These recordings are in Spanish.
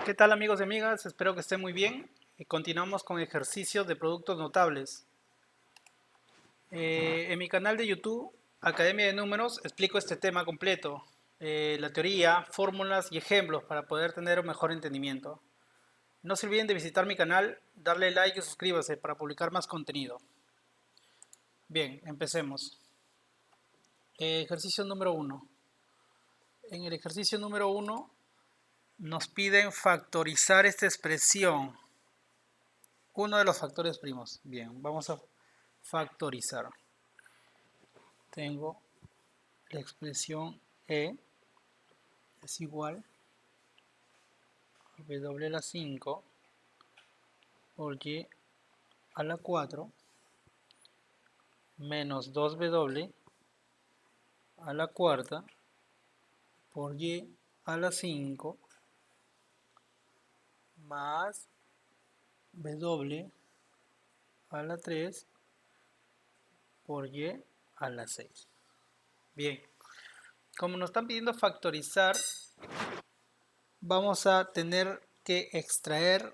¿Qué tal amigos y amigas? Espero que estén muy bien. Continuamos con ejercicios de productos notables. En mi canal de YouTube, Academia de Números, explico este tema completo. La teoría, fórmulas y ejemplos para poder tener un mejor entendimiento. No se olviden de visitar mi canal, darle like y suscríbase para publicar más contenido. Bien, empecemos. Ejercicio número 1. En el ejercicio número 1 nos piden factorizar esta expresión. Uno de los factores primos. Bien, vamos a factorizar. Tengo la expresión E es igual a W a la 5 por Y a la 4 menos 2W a la cuarta por Y a la 5 más W a la 3 por Y a la 6. Bien, como nos están pidiendo factorizar, vamos a tener que extraer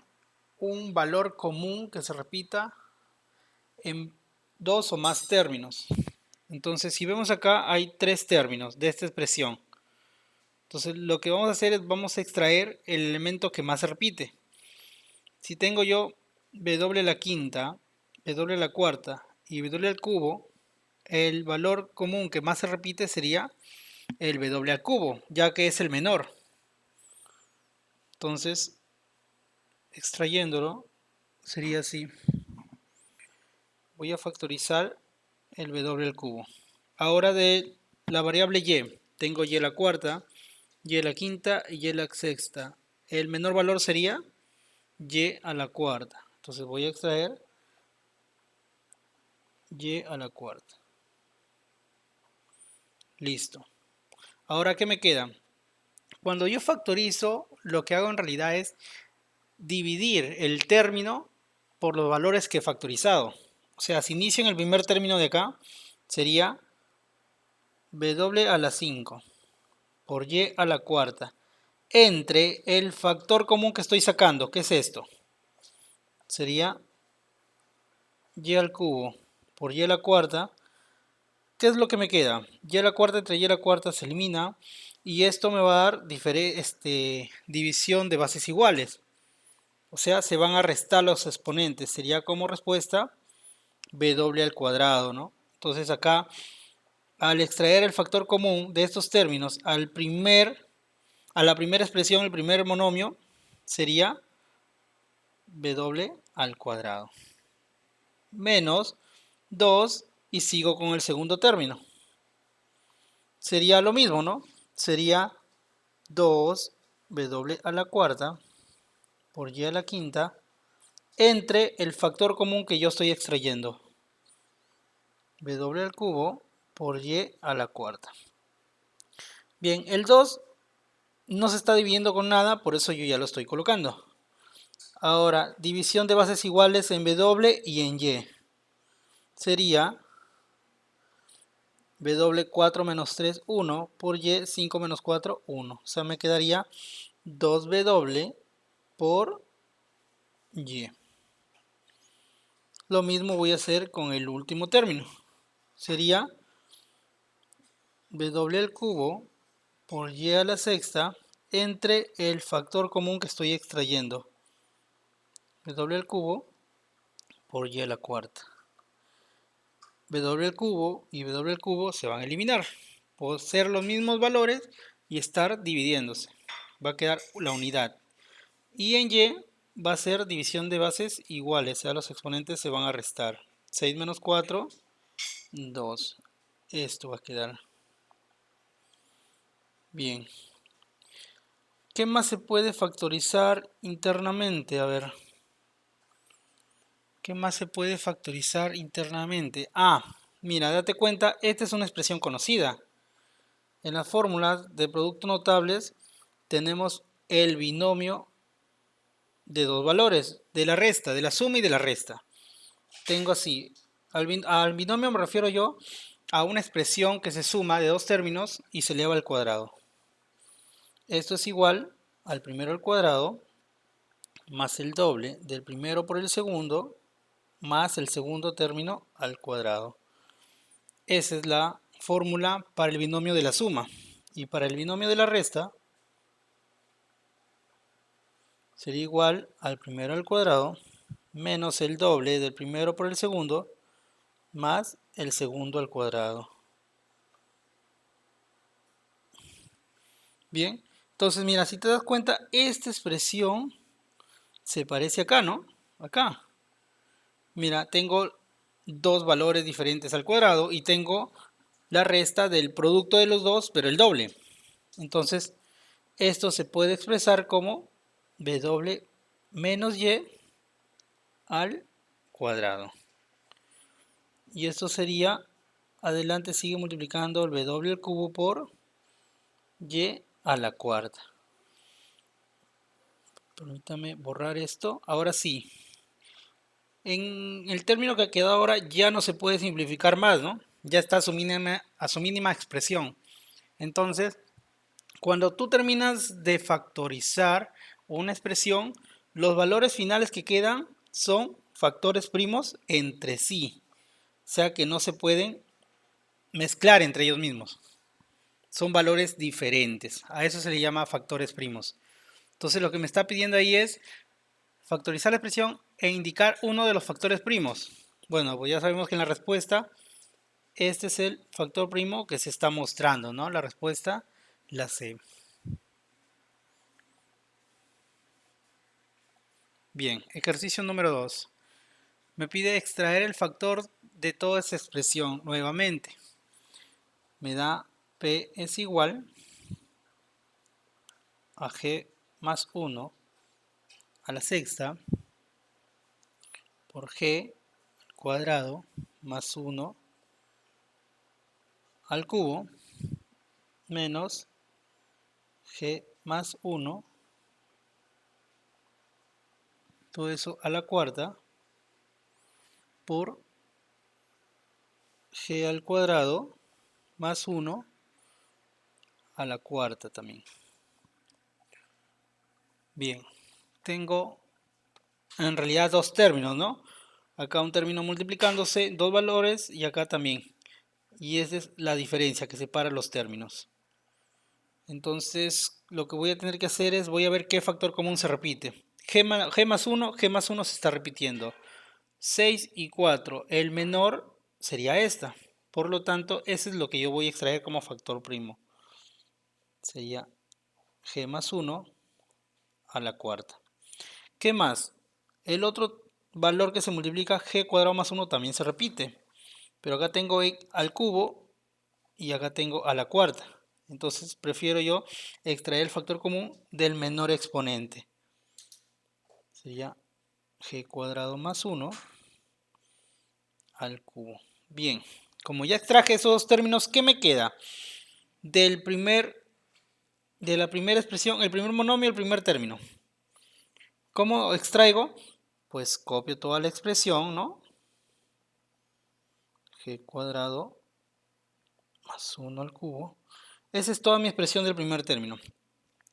un valor común que se repita en dos o más términos. Entonces, si vemos acá, hay tres términos de esta expresión. Entonces, lo que vamos a hacer es vamos a extraer el elemento que más se repite. Si tengo yo W a la quinta, W a la cuarta y W al cubo, el valor común que más se repite sería el W al cubo, ya que es el menor. Entonces, extrayéndolo, sería así. Voy a factorizar el W al cubo. Ahora de la variable Y, tengo Y a la cuarta, Y a la quinta y Y a la sexta. El menor valor sería Y a la cuarta. Entonces voy a extraer Y a la cuarta. Listo. Ahora, ¿qué me queda? Cuando yo factorizo, lo que hago en realidad es dividir el término por los valores que he factorizado. O sea, si inicio en el primer término de acá, sería W a la 5 por Y a la cuarta entre el factor común que estoy sacando, que es esto. Sería Y al cubo por Y a la cuarta. ¿Qué es lo que me queda? Y a la cuarta entre Y a la cuarta se elimina y esto me va a dar división de bases iguales. O sea, se van a restar los exponentes. Sería como respuesta W al cuadrado, ¿no? Entonces acá, al extraer el factor común de estos términos a la primera expresión, el primer monomio, sería W al cuadrado. Menos 2 y sigo con el segundo término. Sería lo mismo, ¿no? Sería 2W a la cuarta por Y a la quinta entre el factor común que yo estoy extrayendo. W al cubo por Y a la cuarta. Bien, el 2 no se está dividiendo con nada, por eso yo ya lo estoy colocando. Ahora, división de bases iguales en W y en Y. Sería W4 menos 3, 1 por Y 5 menos 4, 1. O sea, me quedaría 2W por Y. Lo mismo voy a hacer con el último término. Sería W al cubo por Y a la sexta entre el factor común que estoy extrayendo. W al cubo por Y a la cuarta. W al cubo y W al cubo se van a eliminar. Por ser los mismos valores y estar dividiéndose. Va a quedar la unidad. Y en Y va a ser división de bases iguales. O sea, los exponentes se van a restar. 6 menos 4, 2. Esto va a quedar. Bien. ¿Qué más se puede factorizar internamente? A ver. ¿Qué más se puede factorizar internamente? Mira, date cuenta, esta es una expresión conocida. En las fórmulas de productos notables tenemos el binomio de dos valores, de la resta, de la suma y de la resta. Tengo así, al binomio me refiero yo a una expresión que se suma de dos términos y se eleva al cuadrado. Esto es igual al primero al cuadrado más el doble del primero por el segundo más el segundo término al cuadrado. Esa es la fórmula para el binomio de la suma. Y para el binomio de la resta sería igual al primero al cuadrado menos el doble del primero por el segundo más el segundo al cuadrado. Bien, entonces mira, si te das cuenta, esta expresión se parece acá, ¿no? Acá. Mira, tengo dos valores diferentes al cuadrado y tengo la resta del producto de los dos, pero el doble. Entonces, esto se puede expresar como w menos y al cuadrado. Y esto sería, adelante sigue multiplicando el w al cubo por y a la cuarta. Permítame borrar esto. Ahora sí. En el término que ha quedado ahora ya no se puede simplificar más, ¿no? Ya está a su mínima expresión. Entonces, cuando tú terminas de factorizar una expresión, los valores finales que quedan son factores primos entre sí. O sea que no se pueden mezclar entre ellos mismos. Son valores diferentes. A eso se le llama factores primos. Entonces lo que me está pidiendo ahí es factorizar la expresión e indicar uno de los factores primos. Bueno, pues ya sabemos que en la respuesta este es el factor primo que se está mostrando, ¿no? La respuesta, la C. Bien, ejercicio número 2. Me pide extraer el factor de toda esa expresión nuevamente. Me da P es igual a G más 1 a la sexta por G al cuadrado más 1 al cubo menos G más 1, todo eso a la cuarta, por G al cuadrado más 1 a la cuarta también. Bien, tengo en realidad dos términos, ¿no? Acá un término multiplicándose, dos valores, y acá también. Y esa es la diferencia que separa los términos. Entonces, lo que voy a tener que hacer es, voy a ver qué factor común se repite. G más 1 se está repitiendo. 6 y 4, el menor sería esta. Por lo tanto, ese es lo que yo voy a extraer como factor primo. Sería G más 1 a la cuarta. ¿Qué más? El otro valor que se multiplica, G cuadrado más 1, también se repite. Pero acá tengo al cubo y acá tengo a la cuarta. Entonces prefiero yo extraer el factor común del menor exponente. Sería G cuadrado más 1 al cubo. Bien, como ya extraje esos dos términos, ¿qué me queda? De la primera expresión, el primer monomio, el primer término. ¿Cómo extraigo? Pues copio toda la expresión, ¿no? G cuadrado más 1 al cubo. Esa es toda mi expresión del primer término.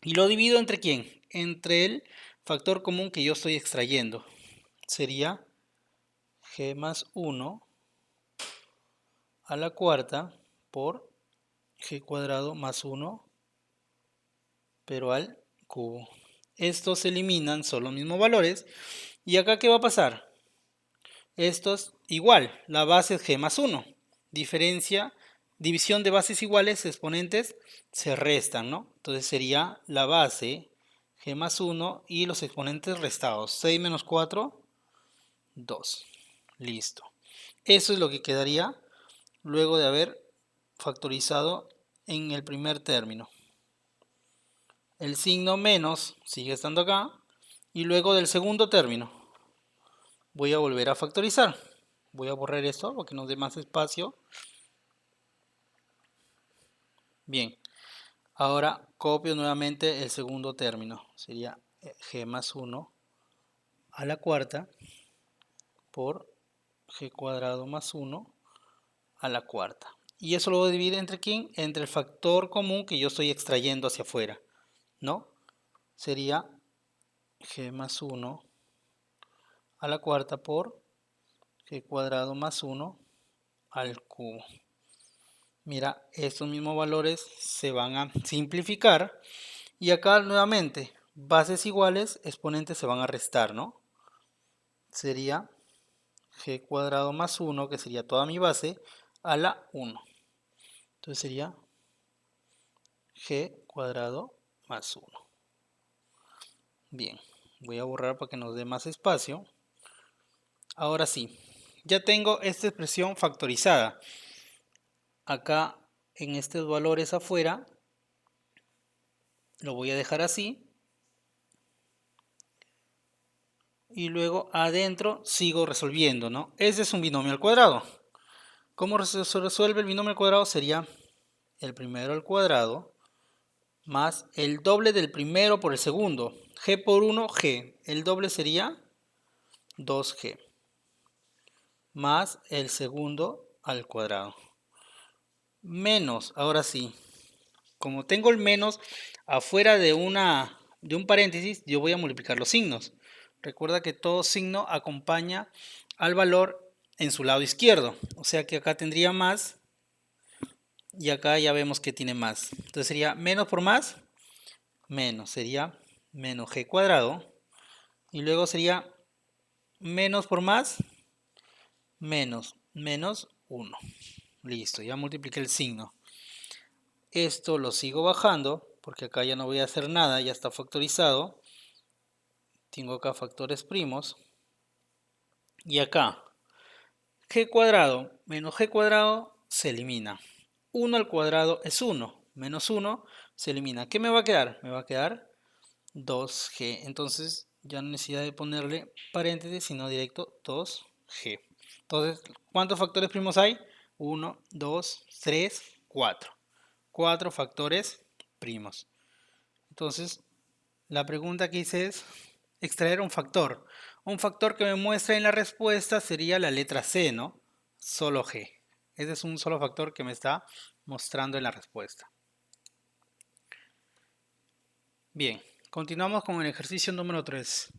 ¿Y lo divido entre quién? Entre el factor común que yo estoy extrayendo. Sería G más 1 a la cuarta por G cuadrado más 1, pero al cubo. Estos se eliminan, son los mismos valores. ¿Y acá qué va a pasar? Esto es igual, la base es G más 1. División de bases iguales, exponentes se restan, ¿no? Entonces sería la base G más 1 y los exponentes restados. 6 menos 4, 2. Listo. Eso es lo que quedaría luego de haber factorizado en el primer término. El signo menos sigue estando acá. Y luego del segundo término voy a volver a factorizar. Voy a borrar esto para que nos dé más espacio. Bien, ahora copio nuevamente el segundo término. Sería G más 1 a la cuarta por G cuadrado más 1 a la cuarta. Y eso lo voy a dividir entre quién? Entre el factor común que yo estoy extrayendo hacia afuera, ¿no? Sería g más 1 a la cuarta por g cuadrado más 1 al cubo. Mira, estos mismos valores se van a simplificar y acá nuevamente bases iguales, exponentes se van a restar, ¿no? Sería g cuadrado más 1, que sería toda mi base, a la 1. Entonces sería g cuadrado más 1. Bien, voy a borrar para que nos dé más espacio. Ahora sí, ya tengo esta expresión factorizada. Acá en estos valores afuera lo voy a dejar así. Y luego adentro sigo resolviendo, ¿no? Ese es un binomio al cuadrado. ¿Cómo se resuelve el binomio al cuadrado? Sería el primero al cuadrado más el doble del primero por el segundo. G por 1, G. El doble sería 2G. Más el segundo al cuadrado. Menos, ahora sí. Como tengo el menos afuera de un paréntesis, yo voy a multiplicar los signos. Recuerda que todo signo acompaña al valor en su lado izquierdo. O sea que acá tendría más y acá ya vemos que tiene más. Entonces sería menos por más, menos. Sería menos g cuadrado. Y luego sería menos por más, menos 1. Listo, ya multipliqué el signo. Esto lo sigo bajando porque acá ya no voy a hacer nada, ya está factorizado. Tengo acá factores primos. Y acá, g cuadrado menos g cuadrado se elimina. 1 al cuadrado es 1, menos 1 se elimina. ¿Qué me va a quedar? Me va a quedar 2g. Entonces ya no necesito de ponerle paréntesis, sino directo 2g. Entonces, ¿cuántos factores primos hay? 1, 2, 3, 4. 4 factores primos. Entonces, la pregunta que hice es extraer un factor. Un factor que me muestra en la respuesta sería la letra C, ¿no? Solo G. Ese es un solo factor que me está mostrando en la respuesta. Bien, continuamos con el ejercicio número 3.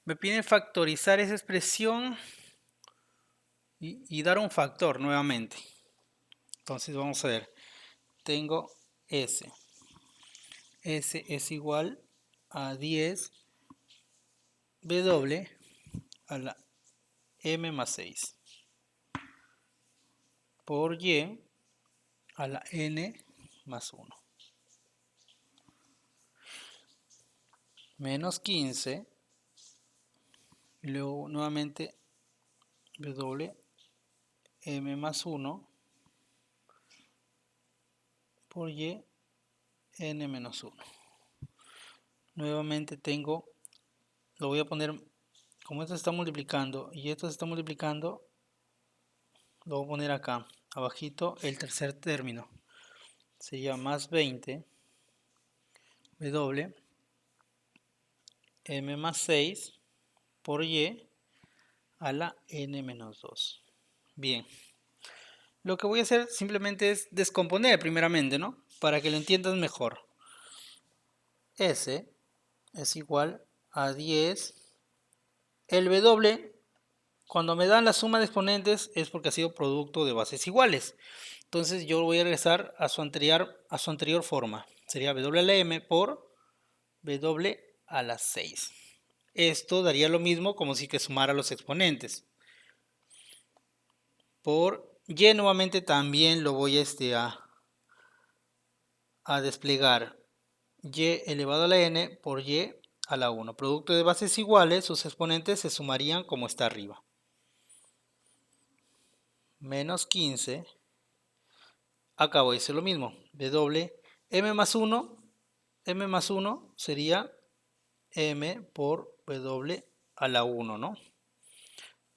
Me piden factorizar esa expresión y dar un factor nuevamente. Entonces vamos a ver. Tengo S. S es igual a 10 W a la M más 6 por Y a la N más 1. Menos 15. Y luego nuevamente W M más 1 por Y N menos 1. Nuevamente tengo, lo voy a poner, como esto se está multiplicando y esto se está multiplicando, lo voy a poner acá, abajito el tercer término. Sería más 20 W M más 6 por Y a la N menos 2. Bien. Lo que voy a hacer simplemente es descomponer primeramente, ¿no? Para que lo entiendas mejor. S es igual a 10. El W, cuando me dan la suma de exponentes, es porque ha sido producto de bases iguales. Entonces yo voy a regresar a su anterior forma. Sería W a la M por W a la 6. Esto daría lo mismo como si que sumara los exponentes. Por Y nuevamente también lo voy a desplegar. Y elevado a la N por Y a la 1. Producto de bases iguales, sus exponentes se sumarían como está arriba. Menos 15. Acá voy a hacer lo mismo. W M más 1. M más 1 sería M por W a la 1, ¿no?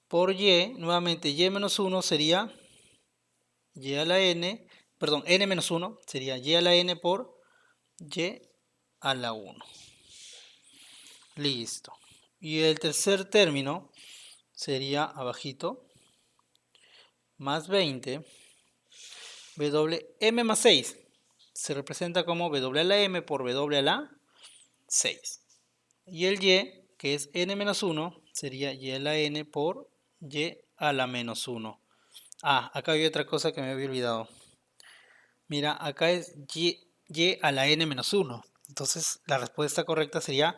Por Y, nuevamente Y menos 1 sería Y a la N, perdón, N menos 1 sería Y a la N por Y a la 1. Listo. Y el tercer término sería abajito, más 20, WM más 6. Se representa como W a la M por W a la 6. Y el Y, que es n menos 1, sería y a la n por y a la menos 1. Ah, acá hay otra cosa que me había olvidado. Mira, acá es y a la n menos 1. Entonces la respuesta correcta sería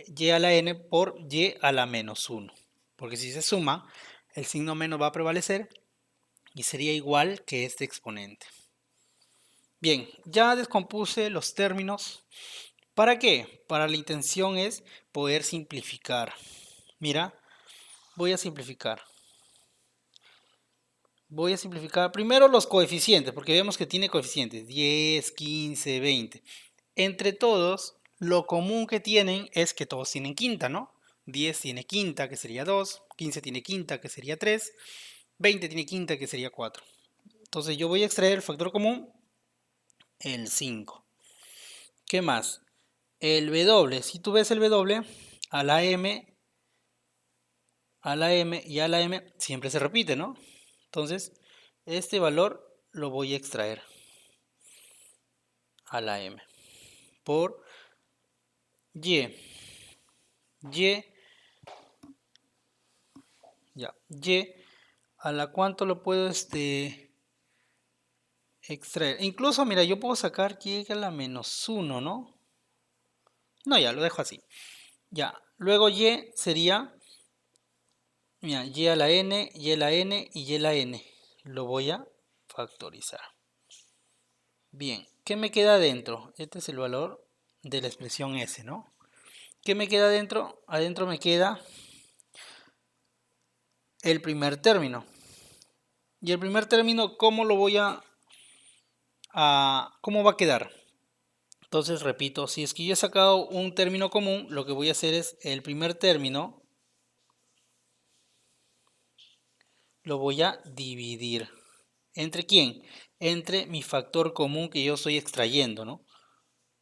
y a la n por y a la menos 1. Porque si se suma, el signo menos va a prevalecer y sería igual que este exponente. Bien, ya descompuse los términos. ¿Para qué? Para la intención es poder simplificar. Mira, voy a simplificar. Voy a simplificar primero los coeficientes, porque vemos que tiene coeficientes 10, 15, 20. Entre todos, lo común que tienen es que todos tienen quinta, ¿no? 10 tiene quinta, que sería 2, 15 tiene quinta, que sería 3, 20 tiene quinta, que sería 4. Entonces yo voy a extraer el factor común, el 5. ¿Qué más? El W, si tú ves el W, a la M, a la M y a la M siempre se repite, ¿no? Entonces, este valor lo voy a extraer a la M por Y. Y, ya, Y, a la cuánto lo puedo extraer. Incluso, mira, yo puedo sacar Y a la menos 1, ¿no? No, ya, lo dejo así. Ya, luego Y sería, mira, Y a la N, Y a la N y Y a la N. Lo voy a factorizar. Bien, ¿qué me queda adentro? Este es el valor de la expresión S, ¿no? ¿Qué me queda adentro? Adentro me queda el primer término. Y el primer término, ¿cómo lo voy cómo va a quedar? Entonces, repito, si es que yo he sacado un término común, lo que voy a hacer es el primer término lo voy a dividir. ¿Entre quién? Entre mi factor común que yo estoy extrayendo, ¿no?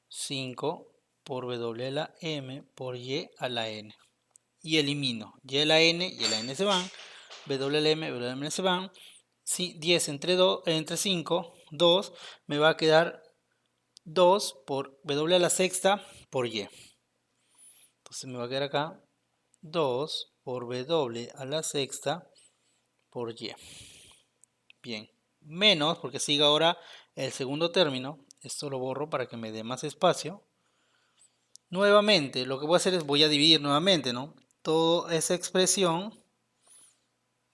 5 por W a la M por Y a la N. Y elimino. Y a la N y a la N se van. W a la M, W a la M se van. 10 entre 5, 2, me va a quedar 2 por W a la sexta por Y. Entonces me va a quedar acá 2 por W a la sexta por Y. Bien, menos, porque sigue ahora el segundo término. Esto lo borro para que me dé más espacio. Nuevamente, lo que voy a hacer es voy a dividir nuevamente, ¿no? Toda esa expresión,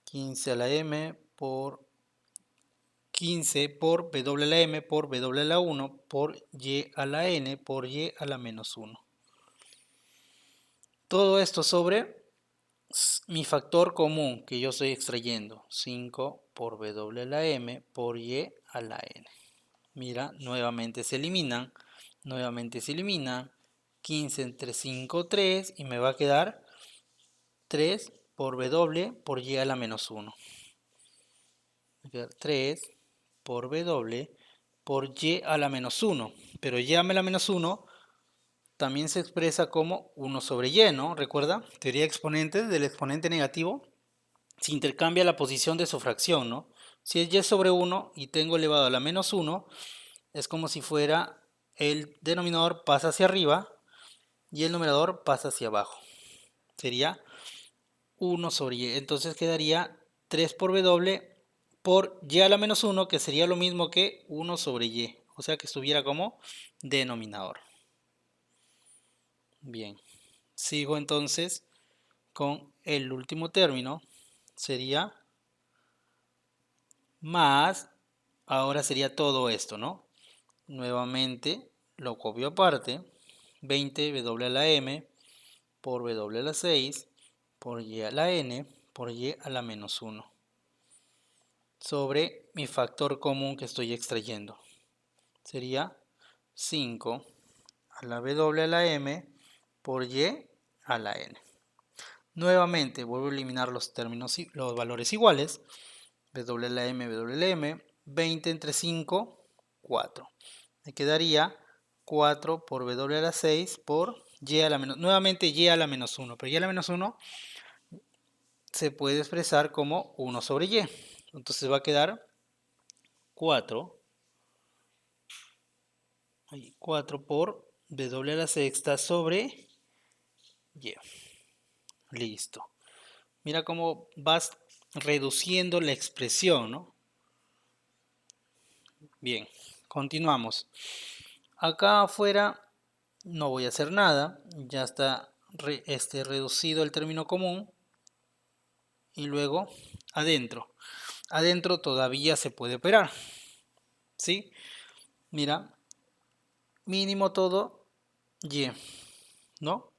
15 a la M por 15 por W a la M por W a la 1 por Y a la N por Y a la menos 1. Todo esto sobre mi factor común que yo estoy extrayendo, 5 por W a la M por Y a la N. Mira, nuevamente se eliminan, 15 entre 5, 3 y me va a quedar 3 por W por Y a la menos 1. Va a quedar 3 por W por Y a la menos 1, pero Y a la menos 1 también se expresa como 1 sobre Y, ¿no? Recuerda, teoría de exponentes del exponente negativo, se intercambia la posición de su fracción, ¿no? Si es Y sobre 1 y tengo elevado a la menos 1, es como si fuera el denominador pasa hacia arriba y el numerador pasa hacia abajo. Sería 1 sobre Y. Entonces quedaría 3 por W por Y a la menos 1, que sería lo mismo que 1 sobre Y. O sea que estuviera como denominador. Bien, sigo entonces con el último término. Sería más, ahora sería todo esto, ¿no? Nuevamente lo copio aparte. 20 W a la M por W a la 6 por Y a la N por Y a la menos 1 sobre mi factor común que estoy extrayendo. Sería 5 a la W a la M por Y a la N. Nuevamente vuelvo a eliminar los términos, los valores iguales. W a la M, W a la M. 20 entre 5, 4. Me quedaría 4 por W a la 6 por Y a la menos, nuevamente Y a la menos 1, pero Y a la menos 1 se puede expresar como 1 sobre Y. Entonces va a quedar 4 por W a la sexta sobre Y. Listo. Mira cómo vas reduciendo la expresión, ¿no? Bien, continuamos. Acá afuera no voy a hacer nada, ya está reducido el término común. Y luego adentro. Adentro todavía se puede operar, ¿sí? Mira, mínimo todo Y, ¿no?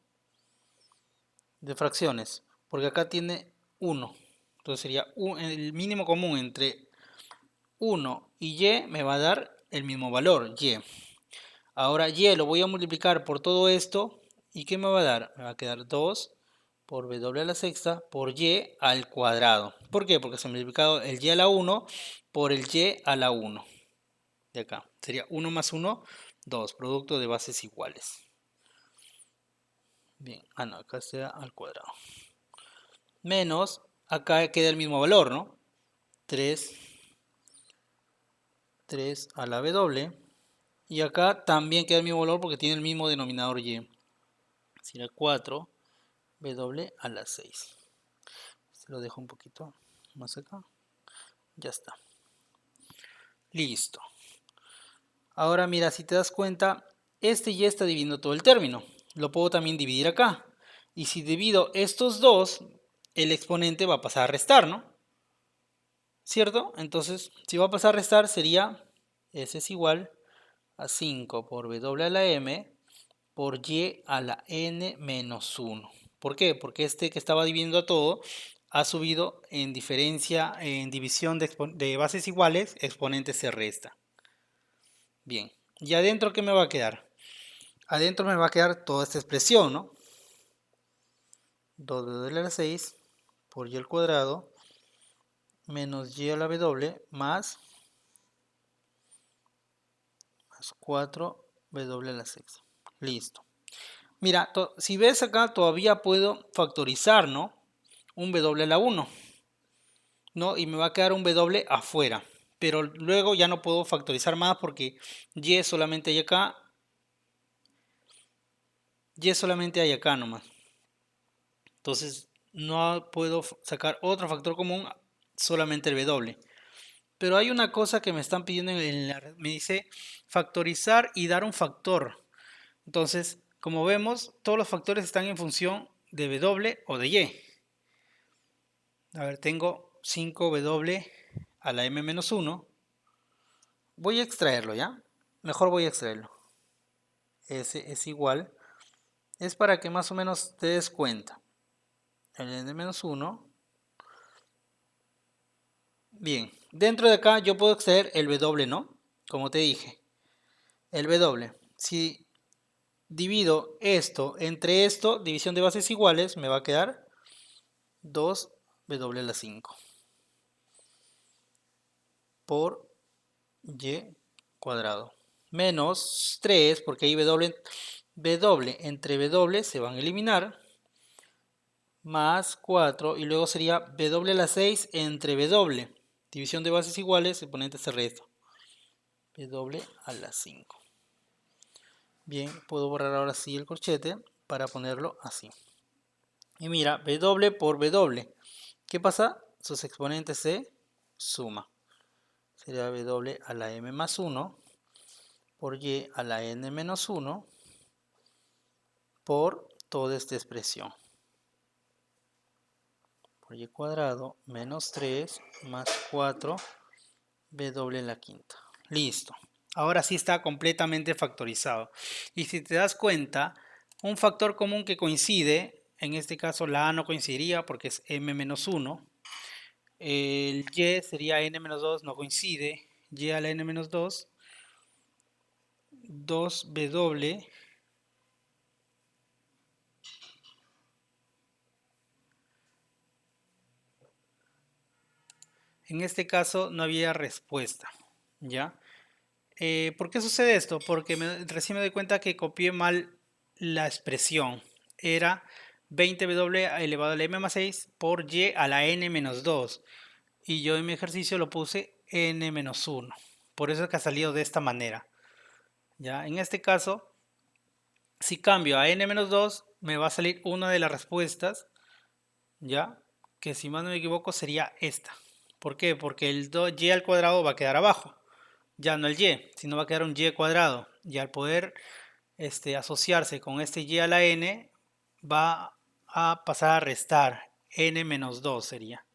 De fracciones, porque acá tiene 1. Entonces sería el mínimo común entre 1 y Y me va a dar el mismo valor, Y. Ahora Y lo voy a multiplicar por todo esto. ¿Y qué me va a dar? Me va a quedar 2 por W a la sexta por Y al cuadrado. ¿Por qué? Porque se ha multiplicado el Y a la 1 por el Y a la 1. De acá. Sería 1 más 1, 2. Producto de bases iguales. Bien. Ah, no, acá sea al cuadrado. Menos, acá queda el mismo valor, ¿no? 3 a la W. Y acá también queda el mismo valor porque tiene el mismo denominador Y. Sería 4 W a la 6. Se lo dejo un poquito más acá. Ya está. Listo. Ahora mira, si te das cuenta, este ya está dividiendo todo el término. Lo puedo también dividir acá. Y si divido estos dos, el exponente va a pasar a restar, ¿no? ¿Cierto? Entonces, si va a pasar a restar, sería S es igual a 5 por W a la M por Y a la N menos 1. ¿Por qué? Porque este que estaba dividiendo a todo ha subido en diferencia, en división de bases iguales, exponente se resta. Bien, ¿y adentro qué me va a quedar? Adentro me va a quedar toda esta expresión, ¿no? 2W a la 6 por Y al cuadrado menos Y a la W más 4W a la 6. Listo. Mira, si ves acá todavía puedo factorizar, ¿no? Un W a la 1, ¿no? Y me va a quedar un W afuera. Pero luego ya no puedo factorizar más porque Y solamente hay acá. Y solamente hay acá nomás. Entonces no puedo sacar otro factor común, solamente el W. Pero hay una cosa que me están pidiendo en la red. Me dice factorizar y dar un factor. Entonces, como vemos, todos los factores están en función de W o de Y. A ver, tengo 5W a la M-1. Voy a extraerlo, ¿ya? Mejor voy a extraerlo. S es igual. Es para que más o menos te des cuenta. El N-1. Bien, dentro de acá yo puedo extraer el W, ¿no? Como te dije. El W. Si divido esto entre esto, división de bases iguales, me va a quedar 2W a la 5 por Y cuadrado. Menos 3, porque ahí W entre W se van a eliminar. Más 4, y luego sería W a la 6 entre W. División de bases iguales, exponente se resta. W a la 5. Bien, puedo borrar ahora sí el corchete para ponerlo así. Y mira, W por W. ¿Qué pasa? Sus exponentes se suman. Sería W a la M más 1 por Y a la N menos 1 por toda esta expresión. Por Y cuadrado menos 3 más 4 W en la quinta. Listo. Ahora sí está completamente factorizado. Y si te das cuenta, un factor común que coincide, en este caso la A no coincidiría porque es M-1. El Y sería N-2, no coincide. Y a la N-2. 2W. En este caso no había respuesta. ¿Ya? ¿Por qué sucede esto? Porque recién me doy cuenta que copié mal la expresión. Era 20W elevado a la M más 6 por Y a la N menos 2. Y yo en mi ejercicio lo puse N menos 1. Por eso es que ha salido de esta manera. ¿Ya? En este caso, Si cambio a n menos 2, me va a salir una de las respuestas, ¿ya? Que si más no me equivoco sería esta. ¿Por qué? Porque el y al cuadrado va a quedar abajo. Ya no el y, sino va a quedar un y cuadrado. Y al poder asociarse con este y a la n, va a pasar a restar. N menos 2 sería.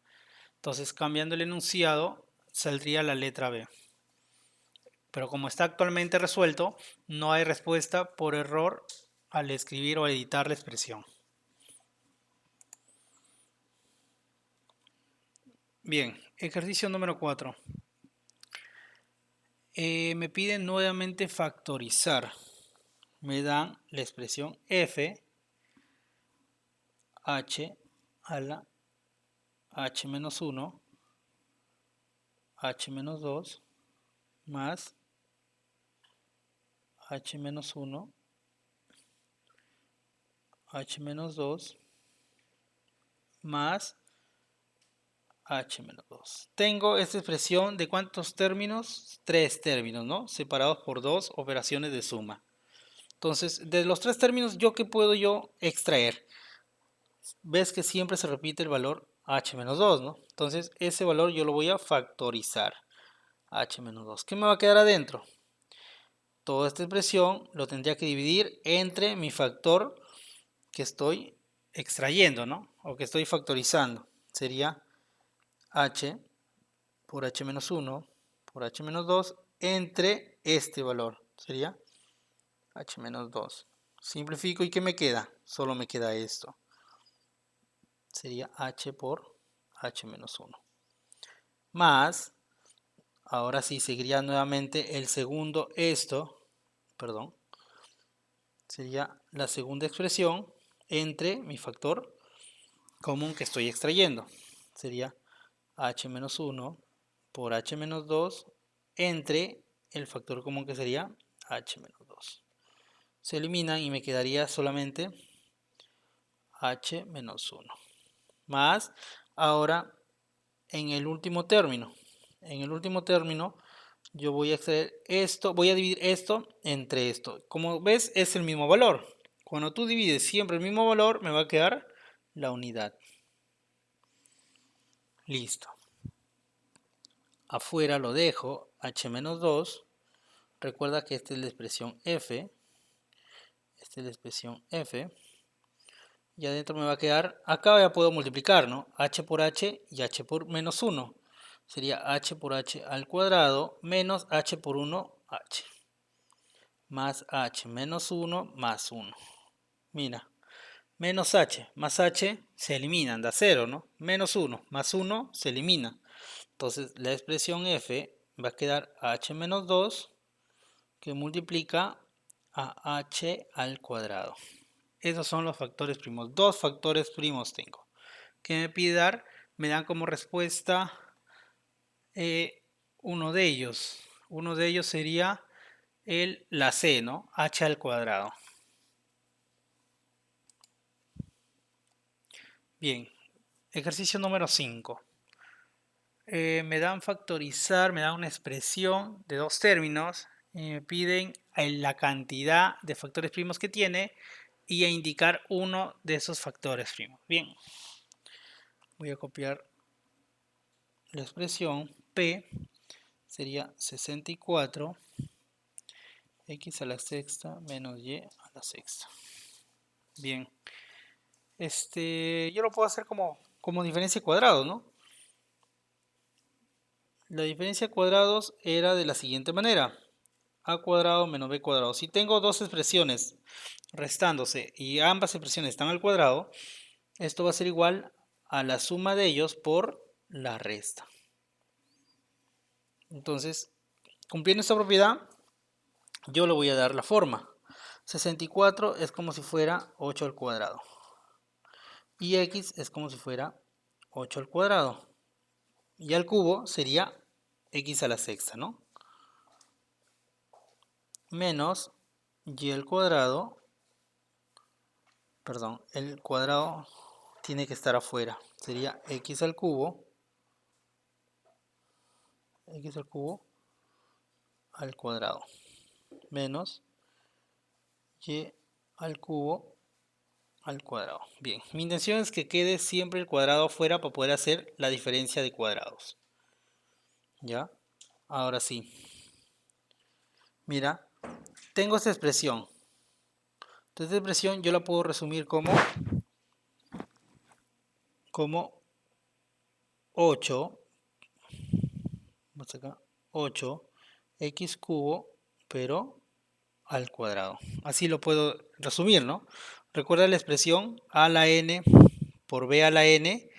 Entonces, cambiando el enunciado, saldría la letra B. Pero como está actualmente resuelto, no hay respuesta por error al escribir o editar la expresión. Bien, ejercicio número 4. Me piden nuevamente factorizar. Me dan la expresión f h a la h menos 1, h menos 2, más h menos 1, h menos 2, más h menos 2. Tengo esta expresión de ¿cuántos términos? Tres términos, ¿no? Separados por dos operaciones de suma. Entonces, de los tres términos, ¿qué puedo yo extraer? Ves que siempre se repite el valor h menos 2, ¿no? Entonces, ese valor yo lo voy a factorizar. H menos 2. ¿Qué me va a quedar adentro? Toda esta expresión lo tendría que dividir entre mi factor que estoy extrayendo, ¿no? O que estoy factorizando. Sería h por h menos 1 por h menos 2 entre este valor. Sería h menos 2. Simplifico y ¿qué me queda? Solo me queda esto. Sería h por h menos 1. Más, ahora sí seguiría nuevamente el segundo perdón, sería la segunda expresión entre mi factor común que estoy extrayendo. Sería h menos 1 por h menos 2 entre el factor común que sería h menos 2. Se eliminan y me quedaría solamente h menos 1. Más, ahora en el último término. En el último término yo voy a extraer esto, voy a dividir esto entre esto. Como ves, es el mismo valor. Cuando tú divides siempre el mismo valor, me va a quedar la unidad. Listo. Afuera lo dejo, h menos 2. Recuerda que esta es la expresión f. Esta es la expresión f. Y adentro me va a quedar, acá ya puedo multiplicar, ¿no? H por h y h por menos 1. Sería h por h al cuadrado menos h por 1, h. Más h menos 1 más 1. Mira, menos h más h se eliminan, da 0, ¿no? Menos 1 más 1 se elimina. Entonces la expresión f va a quedar h menos 2 que multiplica a h al cuadrado. Esos son los factores primos. Dos factores primos tengo. ¿Qué me pide dar? Me dan como respuesta uno de ellos. Uno de ellos sería la c, ¿no? H al cuadrado. Bien, ejercicio número 5. Me dan factorizar, me dan una expresión de dos términos y me piden la cantidad de factores primos que tiene y a indicar uno de esos factores primos. Bien, voy a copiar la expresión P, sería 64 x a la sexta menos y a la sexta. Bien, yo lo puedo hacer como diferencia de cuadrados, ¿no? La diferencia de cuadrados era de la siguiente manera: a cuadrado menos b cuadrado. Si tengo dos expresiones restándose y ambas expresiones están al cuadrado, esto va a ser igual a la suma de ellos por la resta. Entonces, cumpliendo esta propiedad, yo le voy a dar la forma. 64 es como si fuera 8 al cuadrado. Y x es como si fuera 8 al cuadrado. Y al cubo sería x a la sexta, ¿no? Menos y al cuadrado, perdón, el cuadrado tiene que estar afuera. Sería x al cubo al cuadrado menos y al cubo al cuadrado. Bien, mi intención es que quede siempre el cuadrado afuera para poder hacer la diferencia de cuadrados. ¿Ya? Ahora sí. Mira, tengo esta expresión. Entonces, esta expresión yo la puedo resumir como 8, vamos acá, 8x cubo, pero al cuadrado. Así lo puedo resumir, ¿no? Recuerda la expresión a a la n por b a la n.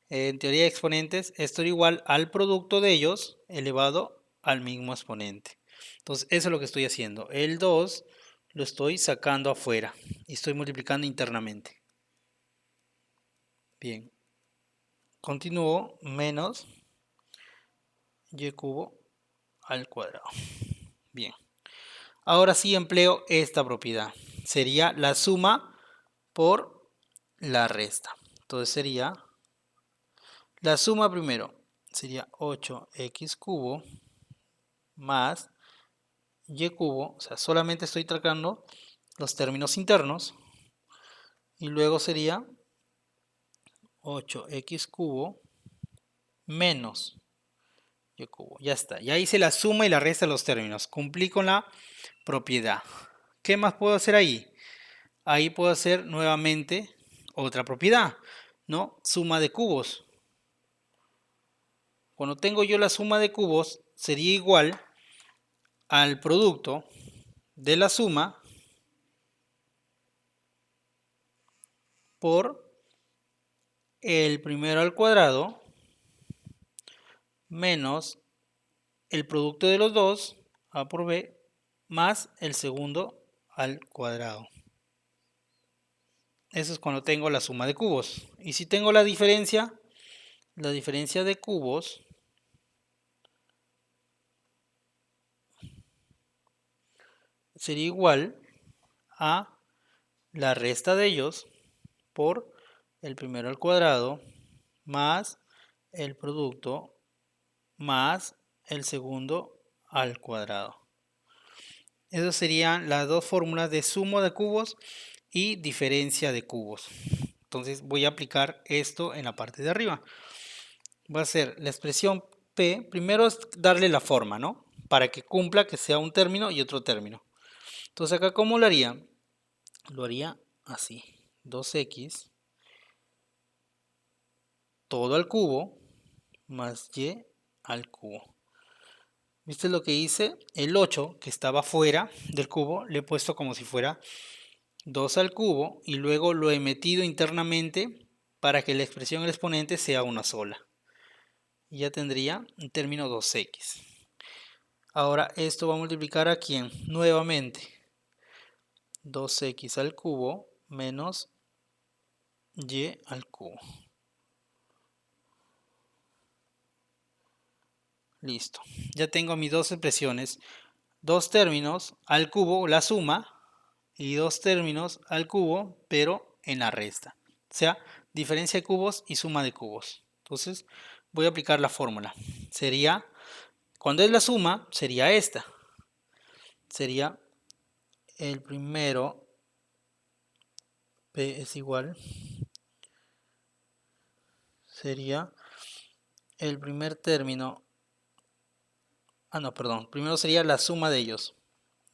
En teoría de exponentes, esto es igual al producto de ellos elevado al mismo exponente. Entonces, eso es lo que estoy haciendo. El 2 lo estoy sacando afuera y estoy multiplicando internamente. Bien. Continúo menos y cubo al cuadrado. Bien. Ahora sí empleo esta propiedad. Sería la suma por la resta. Entonces sería la suma primero. Sería 8x cubo más y cubo. O sea, solamente estoy tratando los términos internos. Y luego sería 8x cubo menos y cubo. Ya está. Ya hice la suma y la resta de los términos. Cumplí con la propiedad. ¿Qué más puedo hacer ahí? Ahí puedo hacer nuevamente otra propiedad, ¿no? Suma de cubos. Cuando tengo yo la suma de cubos, sería igual al producto de la suma por el primero al cuadrado menos el producto de los dos, a por b, más el segundo al cuadrado. Eso es cuando tengo la suma de cubos. Y si tengo la diferencia de cubos sería igual a la resta de ellos por el primero al cuadrado más el producto más el segundo al cuadrado. Esas serían las dos fórmulas de suma de cubos y diferencia de cubos. Entonces voy a aplicar esto en la parte de arriba. Va a ser la expresión P, primero es darle la forma, ¿no? Para que cumpla que sea un término y otro término. Entonces acá, ¿cómo lo haría? Lo haría así, 2x todo al cubo más y al cubo. ¿Viste lo que hice? El 8 que estaba fuera del cubo le he puesto como si fuera 2 al cubo y luego lo he metido internamente para que la expresión del exponente sea una sola. Y ya tendría un término 2x. Ahora esto va a multiplicar a quién? Nuevamente 2x al cubo menos y al cubo. Listo. Ya tengo mis dos expresiones. Dos términos al cubo, la suma, y dos términos al cubo, pero en la resta. O sea, diferencia de cubos y suma de cubos. Entonces, voy a aplicar la fórmula. Sería, cuando es la suma, sería esta. Sería el primero, P es igual, sería el primer término, no, perdón, primero sería la suma de ellos,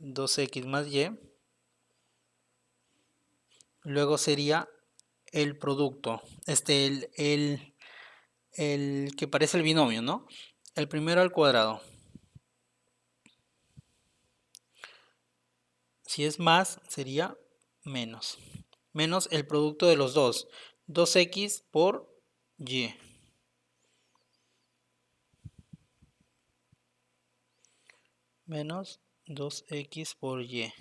2x más y, luego sería el producto, el que parece el binomio, ¿no? El primero al cuadrado. Si es más, sería menos. Menos el producto de los dos. 2x por y. Menos 2x por y.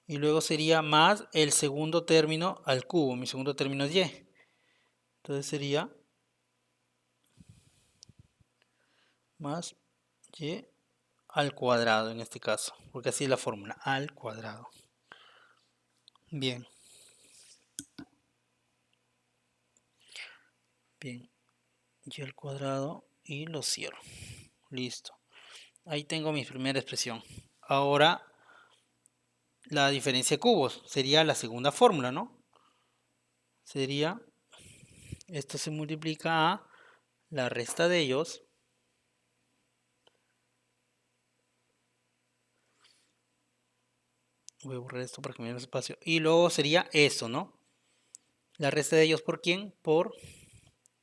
Y luego sería más el segundo término al cubo. Mi segundo término es y. Entonces sería más y al cuadrado en este caso. Porque así es la fórmula. Al cuadrado. Bien. Bien. Y al cuadrado y lo cierro. Listo. Ahí tengo mi primera expresión. Ahora la diferencia de cubos. Sería la segunda fórmula, ¿no? Sería, esto se multiplica a la resta de ellos voy a borrar esto para que me dé más espacio. Y luego sería esto, ¿no? La resta de ellos por quién? Por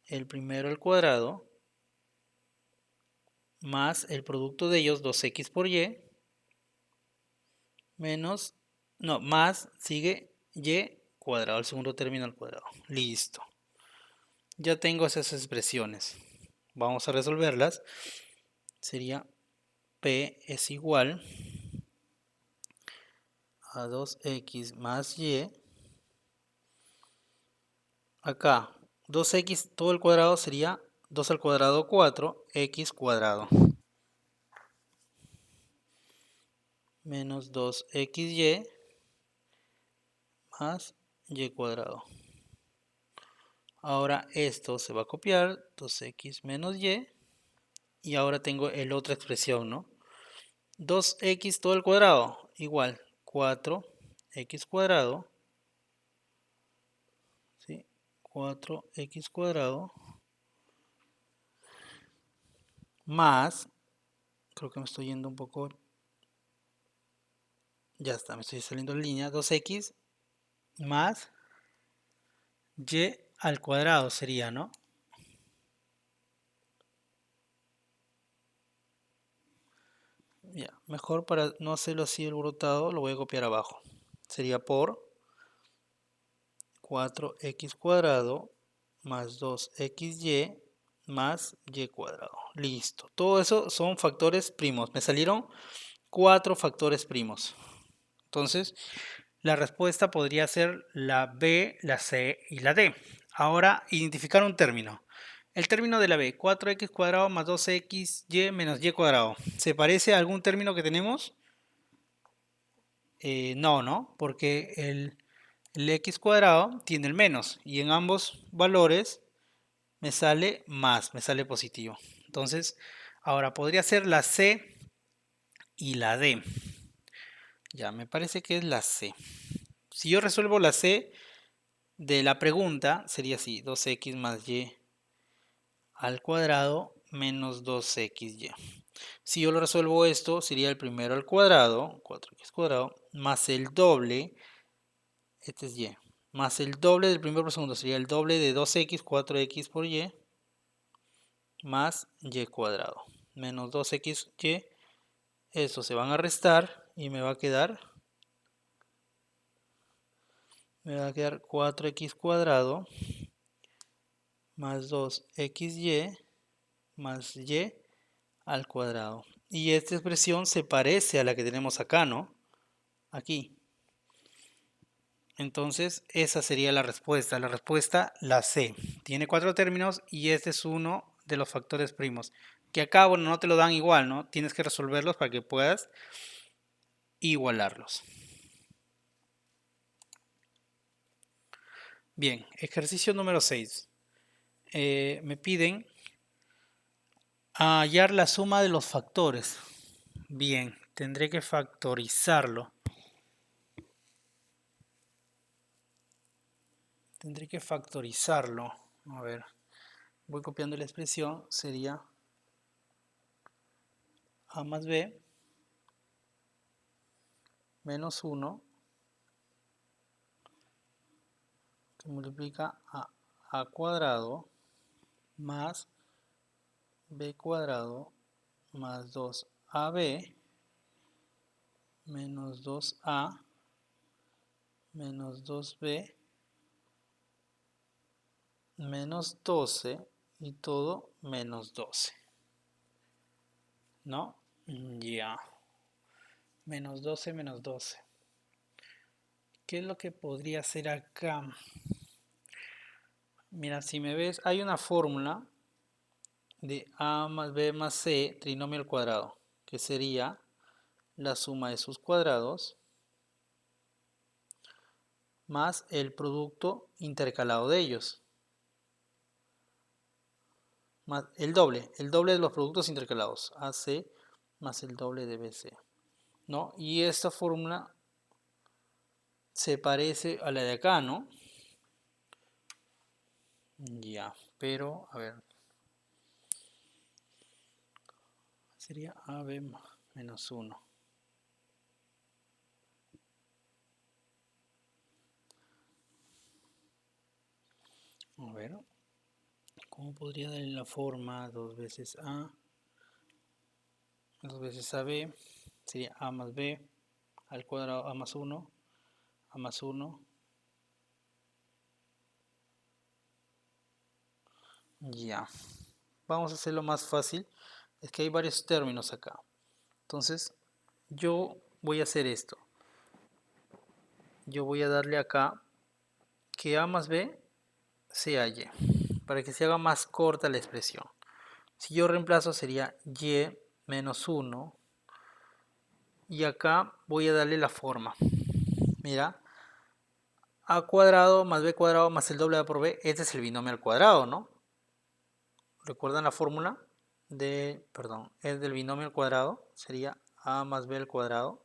el primero al cuadrado más el producto de ellos 2x por y menos, no, más sigue y cuadrado, el segundo término al cuadrado. Listo. Ya tengo esas expresiones. Vamos a resolverlas. Sería P es igual a 2x más y. Acá 2x todo el cuadrado sería 2 al cuadrado 4, x cuadrado. Menos 2xy más y cuadrado. Ahora esto se va a copiar, 2x menos y. Y ahora tengo la otra expresión, ¿no? 2x todo el cuadrado igual 4x cuadrado. ¿Sí? 4x cuadrado más, creo que me estoy yendo un poco, ya está, me estoy saliendo en línea, 2x más y al cuadrado sería, ¿no? Ya, mejor para no hacerlo así el brotado, lo voy a copiar abajo. Sería por 4x cuadrado más 2xy más y cuadrado. Listo. Todo eso son factores primos. Me salieron 4 factores primos. Entonces, la respuesta podría ser la B, la C y la D. Ahora, identificar un término. El término de la B, 4x cuadrado más 2xy menos y cuadrado. ¿Se parece a algún término que tenemos? No, ¿no? Porque el x cuadrado tiene el menos y en ambos valores me sale más, me sale positivo. Entonces, ahora podría ser la C y la D. Ya, me parece que es la C. Si yo resuelvo la C de la pregunta, sería así, 2x más y al cuadrado menos 2xy. Si yo lo resuelvo esto, sería el primero al cuadrado, 4x cuadrado, más el doble, este es y, más el doble del primero por segundo, sería el doble de 2x, 4x por y, más y cuadrado, menos 2xy, estos se van a restar y me va a quedar 4x cuadrado más 2xy más y al cuadrado. Y esta expresión se parece a la que tenemos acá, ¿no? Aquí. Entonces, esa sería la respuesta. La respuesta, la C. Tiene 4 términos y este es uno de los factores primos. Que acá, bueno, no te lo dan igual, ¿no? Tienes que resolverlos para que puedas igualarlos. Bien, ejercicio número 6. Me piden hallar la suma de los factores. Bien, tendré que factorizarlo. A ver, voy copiando la expresión. Sería a más b menos 1 que multiplica a cuadrado más b cuadrado más 2ab menos 2a menos 2b menos 12 y todo menos 12. ¿No? Ya. Menos 12 menos 12. ¿Qué es lo que podría hacer acá? Mira, si me ves, hay una fórmula de a más b más c, trinomio al cuadrado, que sería la suma de sus cuadrados más el producto intercalado de ellos, más el doble de los productos intercalados, AC más el doble de BC, ¿no? Y esta fórmula se parece a la de acá, ¿no? Ya, pero, a ver, sería AB menos 1. A ver, ¿cómo podría darle la forma? 2 veces A, 2 veces AB, sería A más B al cuadrado, A más 1, A más 1. Ya, vamos a hacerlo más fácil. Es que hay varios términos acá. Entonces, yo voy a hacer esto. Yo voy a darle acá que A más B sea Y, para que se haga más corta la expresión. Si yo reemplazo sería Y menos 1. Y acá voy a darle la forma. Mira, A cuadrado más B cuadrado más el doble de A por B. Este es el binomio al cuadrado, ¿no? ¿Recuerdan la fórmula? Es del binomio al cuadrado. Sería A más B al cuadrado.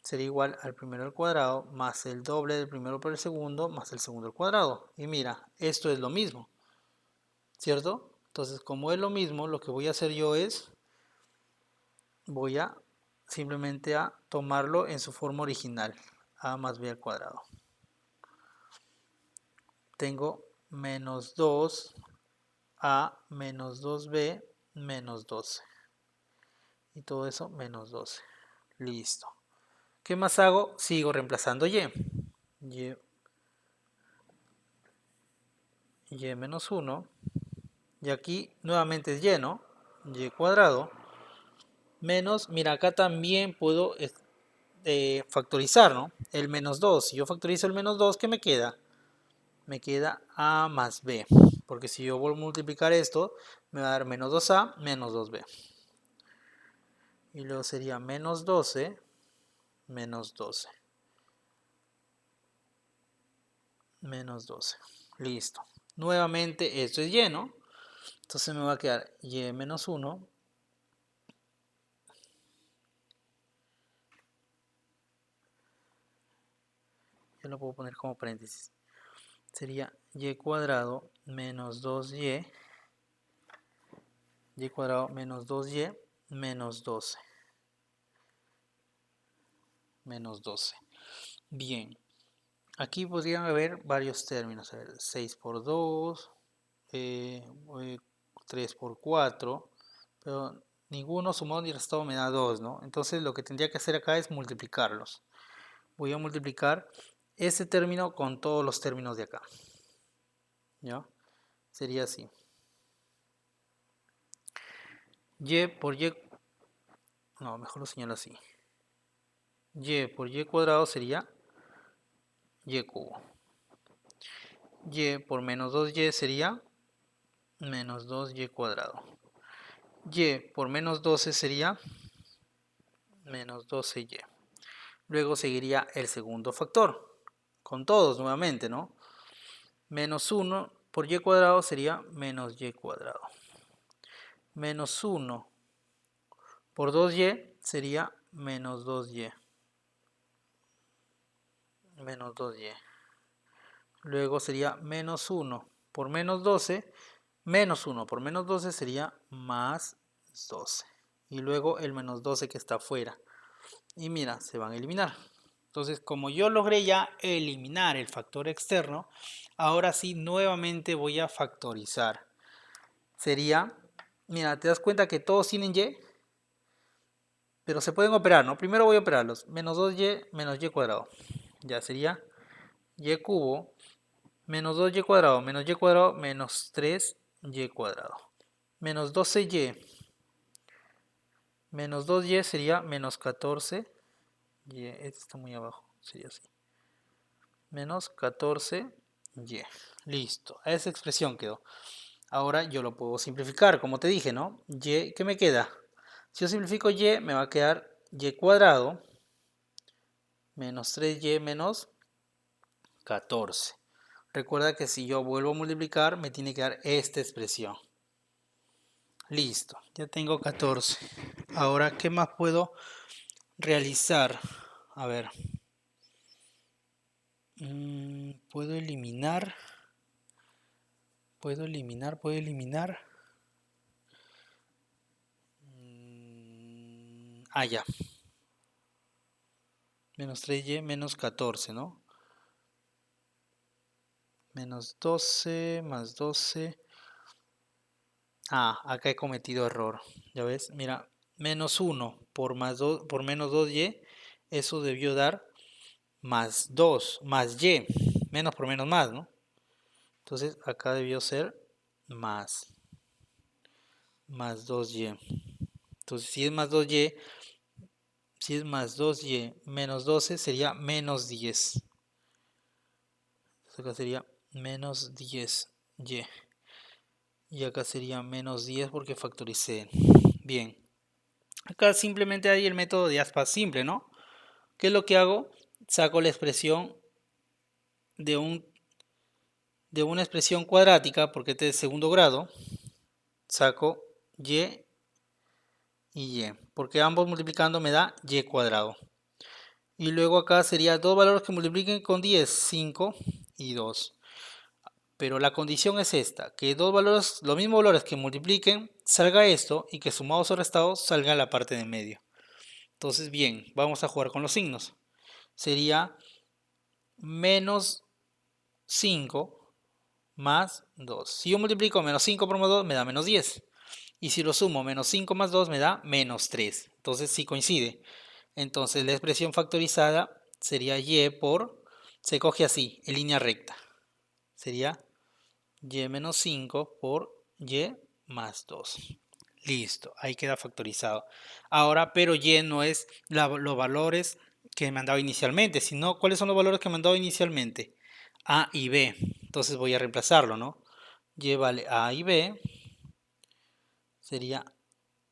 Sería igual al primero al cuadrado más el doble del primero por el segundo más el segundo al cuadrado. Y mira, esto es lo mismo, ¿cierto? Entonces, como es lo mismo, lo que voy a hacer yo es, voy a simplemente a tomarlo en su forma original, A más B al cuadrado. Tengo menos 2A menos 2B menos 12. Y todo eso menos 12. Listo. ¿Qué más hago? Sigo reemplazando Y. Y menos 1. Y aquí nuevamente es Y, ¿no? Y cuadrado. Menos, mira, acá también puedo factorizar, ¿no? El menos 2. Si yo factorizo el menos 2, ¿qué me queda? Me queda A más B. Porque si yo vuelvo a multiplicar esto, me va a dar menos 2A menos 2B. Y luego sería menos 12 menos 12. Menos 12. Listo. Nuevamente esto es Y, ¿no? Entonces me va a quedar Y menos 1. Yo lo puedo poner como paréntesis. Sería Y cuadrado menos 2Y. Y cuadrado menos 2Y menos 12. Menos 12. Bien. Aquí podrían haber varios términos. A ver, 6 por 2, 3 por 4, pero ninguno sumado ni restado me da 2, ¿no? Entonces lo que tendría que hacer acá es multiplicarlos. Voy a multiplicar este término con todos los términos de acá. ¿Ya? Sería así. Y por Y... No, mejor lo señalo así. Y por Y cuadrado sería Y cubo. Y por menos 2Y sería menos 2Y cuadrado. Y por menos 12 sería menos 12Y. Luego seguiría el segundo factor, con todos nuevamente, ¿no? Menos 1 por Y cuadrado sería menos Y cuadrado. Menos 1 por 2Y sería menos 2Y. Menos 2Y. Luego sería menos 1 por menos 12. Menos 1 por menos 12 sería más 12. Y luego el menos 12 que está afuera. Y mira, se van a eliminar. Entonces, como yo logré ya eliminar el factor externo, ahora sí nuevamente voy a factorizar. Sería, mira, te das cuenta que todos tienen Y, pero se pueden operar, ¿no? Primero voy a operarlos. Menos 2Y menos Y cuadrado. Ya sería Y cubo menos 2Y cuadrado menos 3Y cuadrado. Menos 12Y menos 2Y sería menos 14. Y este está muy abajo, sería así. Menos 14Y. Listo, esa expresión quedó. Ahora yo lo puedo simplificar, como te dije, ¿no? Y, ¿qué me queda? Si yo simplifico Y, me va a quedar Y cuadrado menos 3Y menos 14. Recuerda que si yo vuelvo a multiplicar, me tiene que dar esta expresión. Listo, ya tengo 14. Ahora, ¿qué más puedo realizar? A ver. Puedo eliminar. Puedo eliminar. Ya. Menos 3y menos 14, ¿no? Menos 12 más 12. Acá he cometido error. ¿Ya ves? Mira, menos 1 por, por menos 2y. Eso debió dar más 2 más y. Menos por menos más, ¿no? Entonces acá debió ser más 2y. Entonces si es más 2y, si es más 2y menos 12 sería menos 10. Entonces acá sería menos 10y. Y acá sería menos 10 porque factoricé. Bien. Acá simplemente hay el método de aspas simple, ¿no? ¿Qué es lo que hago? Saco la expresión de, de una expresión cuadrática, porque este es de segundo grado. Saco y y, porque ambos multiplicando me da y cuadrado. Y luego acá sería dos valores que multipliquen con 10, 5 y 2. Pero la condición es esta, que dos valores, los mismos valores que multipliquen, salga esto y que sumados o restados salga la parte de medio. Entonces, bien, vamos a jugar con los signos. Sería menos 5 más 2. Si yo multiplico menos 5 por más 2 me da menos 10. Y si lo sumo menos 5 más 2 me da menos 3. Entonces sí coincide. Entonces la expresión factorizada sería y por, se coge así, en línea recta. Sería y menos 5 por y más 2. Listo, ahí queda factorizado. Ahora, pero y no es los valores que me han dado inicialmente, sino cuáles son los valores que me han dado inicialmente. A y B. Entonces voy a reemplazarlo, ¿no? Y vale A y B. Sería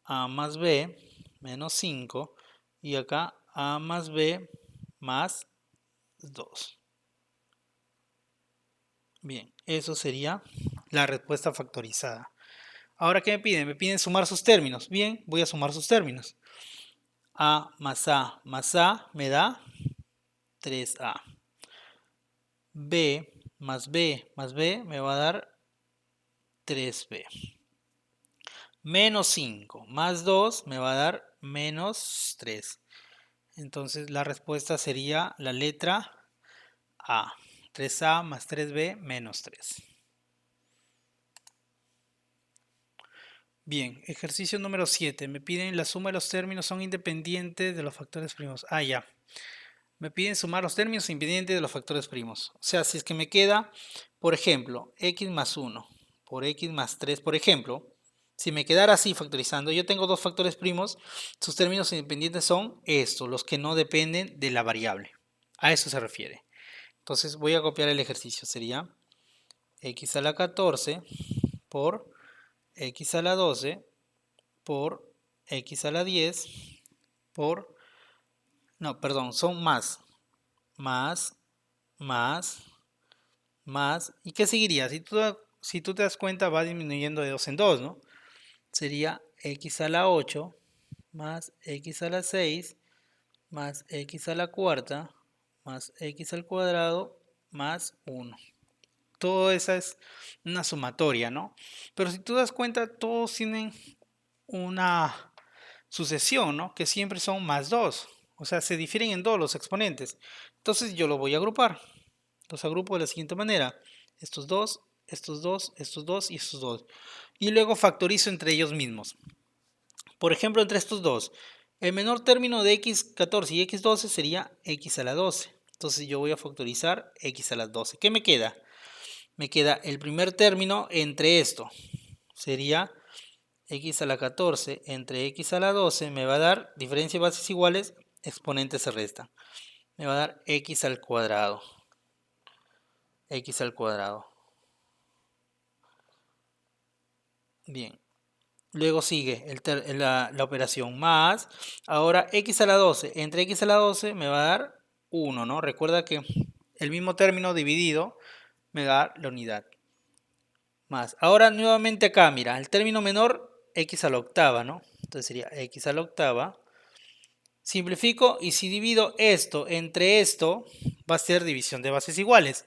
A más B menos 5. Y acá A más B más 2. Bien, eso sería la respuesta factorizada. Ahora, ¿qué me piden? Me piden sumar sus términos. Bien, voy a sumar sus términos. A más A me da 3A. B más B me va a dar 3B. Menos 5 más 2 me va a dar menos 3. Entonces la respuesta sería la letra A. 3A más 3B menos 3. Bien, ejercicio número 7. Me piden la suma de los términos son independientes de los factores primos. Ya. Me piden sumar los términos independientes de los factores primos. O sea, si es que me queda, por ejemplo, x más 1 por x más 3, por ejemplo, si me quedara así factorizando, yo tengo dos factores primos, sus términos independientes son estos, los que no dependen de la variable. A eso se refiere. Entonces voy a copiar el ejercicio. Sería x a la 14 por x a la 12 por x a la 10 por... No, perdón, son más, más, más. ¿Y qué seguiría? Si tú te das cuenta, va disminuyendo de 2 en 2, ¿no? Sería x a la 8 más x a la 6 más x a la cuarta más x al cuadrado más 1. Todo esa es una sumatoria, ¿no? Pero si tú das cuenta, todos tienen una sucesión, ¿no? Que siempre son más 2. O sea, se difieren en 2 los exponentes. Entonces yo lo voy a agrupar. Los agrupo de la siguiente manera. Estos dos, estos dos, estos dos y estos dos. Y luego factorizo entre ellos mismos. Por ejemplo, entre estos dos, el menor término de x14 y x12 sería x a la 12. Entonces yo voy a factorizar x a la 12. ¿Qué me queda? Me queda el primer término entre esto. Sería x a la 14 entre x a la 12. Me va a dar diferencia de bases iguales, exponentes se restan. Me va a dar x al cuadrado. X al cuadrado. Bien. Luego sigue la operación más. Ahora x a la 12. Entre x a la 12 me va a dar 1, ¿no? Recuerda que el mismo término dividido me da la unidad. Más. Ahora nuevamente acá, mira, el término menor, x a la octava, ¿no? Entonces sería x a la octava. Simplifico y si divido esto entre esto, va a ser división de bases iguales.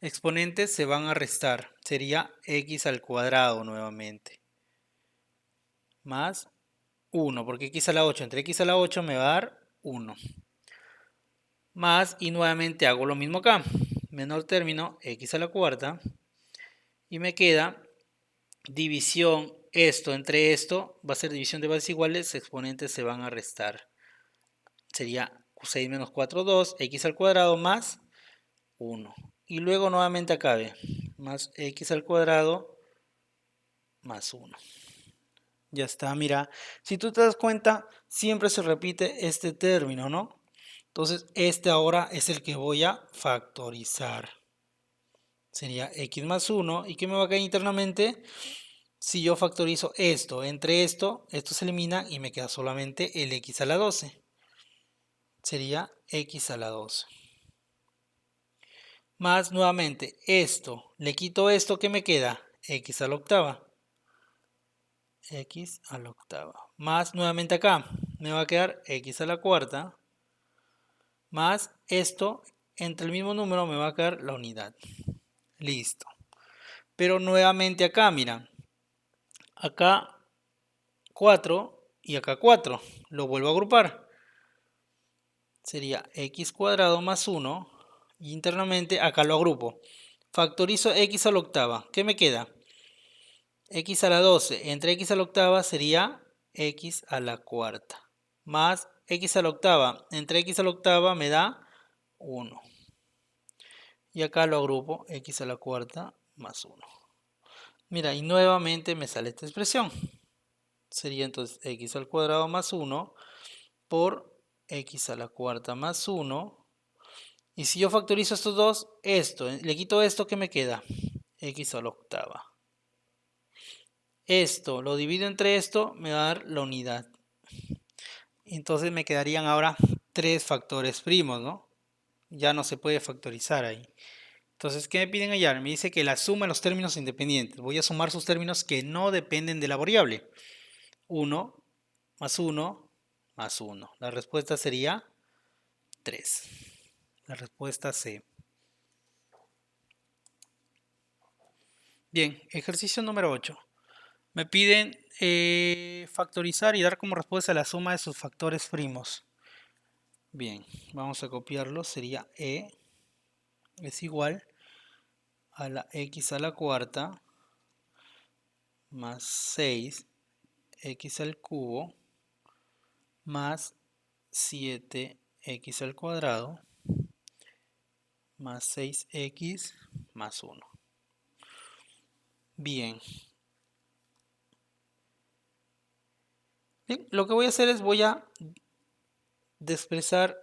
Exponentes se van a restar. Sería x al cuadrado nuevamente. Más 1, porque x a la 8 entre x a la 8 me va a dar 1. Más, y nuevamente hago lo mismo acá. Menor término, x a la cuarta. Y me queda división, esto entre esto, va a ser división de bases iguales, exponentes se van a restar. Sería 6 menos 4, 2, x al cuadrado más 1. Y luego nuevamente acá, más x al cuadrado más 1. Ya está, mira, si tú te das cuenta, siempre se repite este término, ¿no? Entonces, este ahora es el que voy a factorizar. Sería x más 1. ¿Y qué me va a quedar internamente? Si yo factorizo esto entre esto, esto se elimina y me queda solamente el x a la 12. Sería x a la 12. Más nuevamente esto, le quito esto, ¿qué me queda? X a la octava. X a la octava. Más nuevamente acá, me va a quedar x a la cuarta. Más esto, entre el mismo número me va a quedar la unidad. Listo. Pero nuevamente acá, mira. Acá 4 y acá 4. Lo vuelvo a agrupar. Sería x cuadrado más 1. Y internamente acá lo agrupo. Factorizo x a la octava. ¿Qué me queda? X a la 12 entre x a la octava sería x a la cuarta. Más x a la octava entre x a la octava me da 1. Y acá lo agrupo x a la cuarta más 1. Mira, y nuevamente me sale esta expresión. Sería entonces x al cuadrado más 1 por x a la cuarta más 1. Y si yo factorizo estos dos, esto, le quito esto, ¿qué me queda? X a la octava. Esto lo divido entre esto, me va a dar la unidad. Entonces me quedarían ahora 3 factores primos, ¿no? Ya no se puede factorizar ahí. Entonces, ¿qué me piden hallar? Me dice que la suma de los términos independientes. Voy a sumar sus términos que no dependen de la variable. 1 más 1 más 1. La respuesta sería 3. La respuesta C. Bien, ejercicio número 8. Me piden factorizar y dar como respuesta la suma de sus factores primos. Bien, vamos a copiarlo. Sería E es igual a la x a la cuarta más 6x al cubo más 7x al cuadrado más 6x más 1. Bien. Bien, lo que voy a hacer es voy a desprezar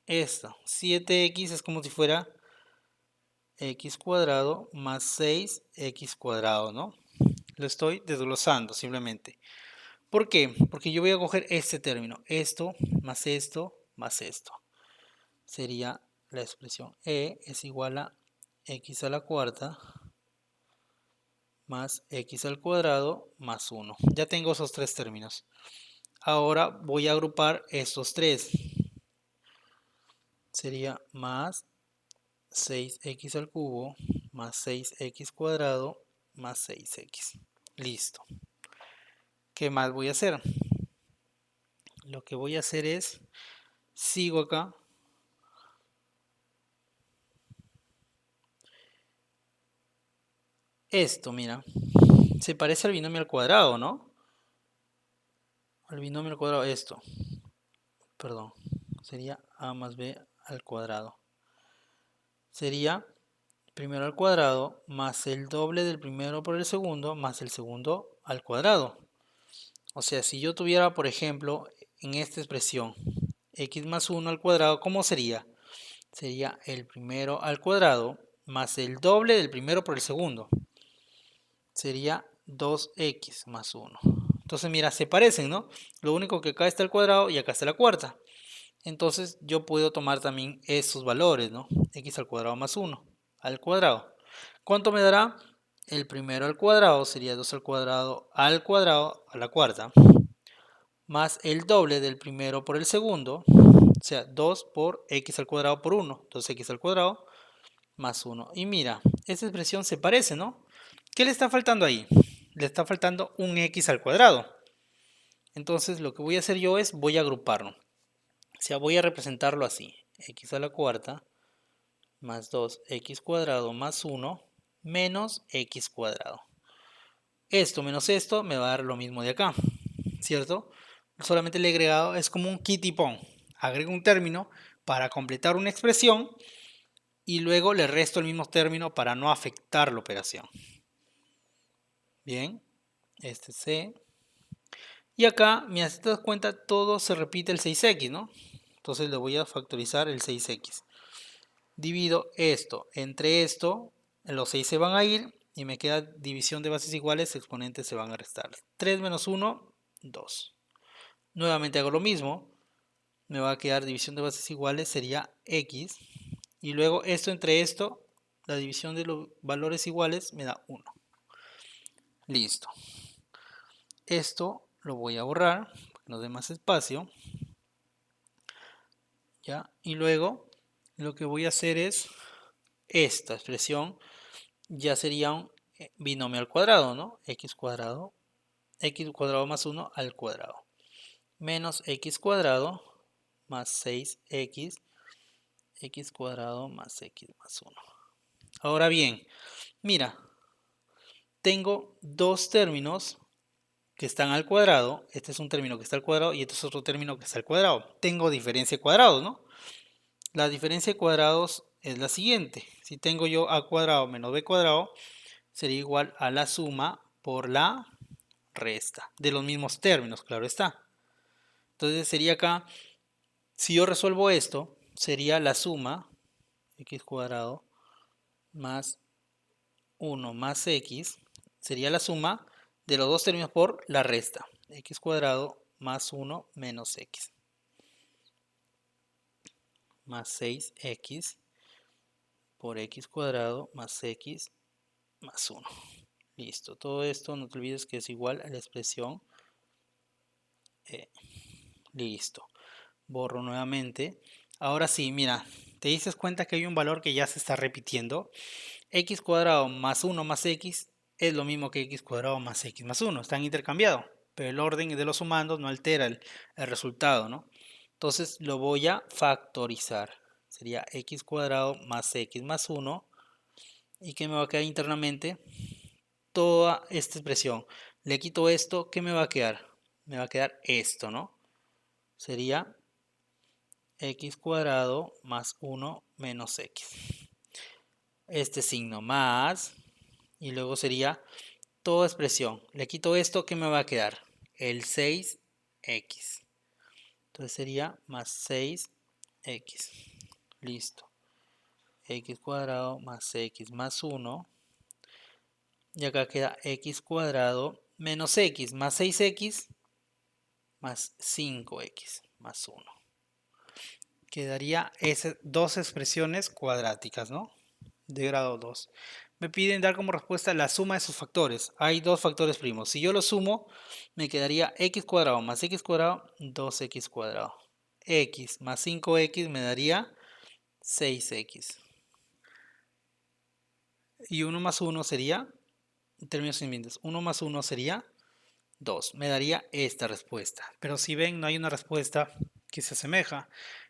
esto. 7x es como si fuera x cuadrado más 6x cuadrado, ¿no? Lo estoy desglosando simplemente. ¿Por qué? Porque yo voy a coger este término. Esto más esto más esto. Sería la expresión E es igual a x a la cuarta más x al cuadrado más 1. Ya tengo esos tres términos. Ahora voy a agrupar estos tres. Sería más 6x al cubo más 6x cuadrado más 6x. Listo. ¿Qué más voy a hacer? Lo que voy a hacer es, sigo acá. Esto, mira, se parece al binomio al cuadrado, ¿no? Al binomio al cuadrado, esto. Perdón, sería a más b al cuadrado. Sería primero al cuadrado más el doble del primero por el segundo más el segundo al cuadrado. O sea, si yo tuviera, por ejemplo, en esta expresión x más 1 al cuadrado, ¿cómo sería? Sería el primero al cuadrado más el doble del primero por el segundo. Sería 2x más 1. Entonces, mira, se parecen, ¿no? Lo único que acá está el cuadrado y acá está la cuarta. Entonces, yo puedo tomar también esos valores, ¿no? X al cuadrado más 1 al cuadrado. ¿Cuánto me dará? El primero al cuadrado sería 2 al cuadrado a la cuarta. Más el doble del primero por el segundo. O sea, 2 por x al cuadrado por 1. 2x al cuadrado más 1. Y mira, esta expresión se parece, ¿no? ¿Qué le está faltando ahí? Le está faltando un x al cuadrado. Entonces lo que voy a hacer yo es voy a agruparlo. O sea, voy a representarlo así. X a la cuarta más 2x cuadrado más 1 menos x cuadrado. Esto menos esto me va a dar lo mismo de acá, ¿cierto? Solamente le he agregado, es como un quit y pon. Agrego un término para completar una expresión y luego le resto el mismo término para no afectar la operación. Bien, este C. Y acá, mira, si te das cuenta, todo se repite el 6x, ¿no? Entonces le voy a factorizar el 6x. Divido esto entre esto, los 6 se van a ir y me queda división de bases iguales, exponentes se van a restar. 3 menos 1, 2. Nuevamente hago lo mismo, me va a quedar división de bases iguales, sería x. Y luego esto entre esto, la división de los valores iguales me da 1. Listo. Esto lo voy a borrar, para que nos dé más espacio. ¿Ya? Y luego lo que voy a hacer es esta expresión ya sería un binomio al cuadrado, ¿no? X cuadrado más 1 al cuadrado. Menos x cuadrado más 6x, x cuadrado más x más 1. Ahora bien, mira, tengo dos términos que están al cuadrado. Este es un término que está al cuadrado y este es otro término que está al cuadrado. Tengo diferencia de cuadrados, ¿no? La diferencia de cuadrados es la siguiente. Si tengo yo a cuadrado menos b cuadrado, sería igual a la suma por la resta de los mismos términos, claro está. Entonces sería acá, si yo resuelvo esto, sería la suma x cuadrado más 1 más x, sería la suma de los dos términos por la resta, x cuadrado más 1 menos x, más 6x por x cuadrado más x más 1. Listo, todo esto no te olvides que es igual a la expresión listo. Borro nuevamente. Ahora sí, mira, te dices cuenta que hay un valor que ya se está repitiendo. X cuadrado más 1 más x es lo mismo que x cuadrado más x más 1. Están intercambiados, pero el orden de los sumandos no altera el resultado, ¿no? Entonces lo voy a factorizar. Sería x cuadrado más x más 1. ¿Y qué me va a quedar internamente? Toda esta expresión. Le quito esto, ¿qué me va a quedar? Me va a quedar esto, ¿no? Sería x cuadrado más 1 menos x. Este signo más, y luego sería toda expresión. Le quito esto, ¿qué me va a quedar? El 6x. Entonces sería más 6x. Listo. X cuadrado más x más 1. Y acá queda x cuadrado menos x más 6x más 5x más 1. Quedaría esas dos expresiones cuadráticas, ¿no? De grado 2. Me piden dar como respuesta la suma de sus factores. Hay dos factores primos. Si yo los sumo, me quedaría x cuadrado más x cuadrado, 2x cuadrado. X más 5x me daría 6x. Y 1 más 1 sería, en términos siguientes, 1 más 1 sería 2. Me daría esta respuesta. Pero si ven, no hay una respuesta que se asemeja.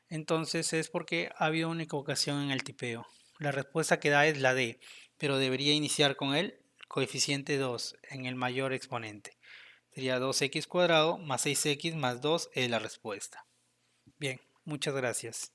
Entonces es porque ha habido una equivocación en el tipeo. La respuesta que da es la D, pero debería iniciar con el coeficiente 2 en el mayor exponente. Sería 2x cuadrado más 6x más 2 es la respuesta. Bien, muchas gracias.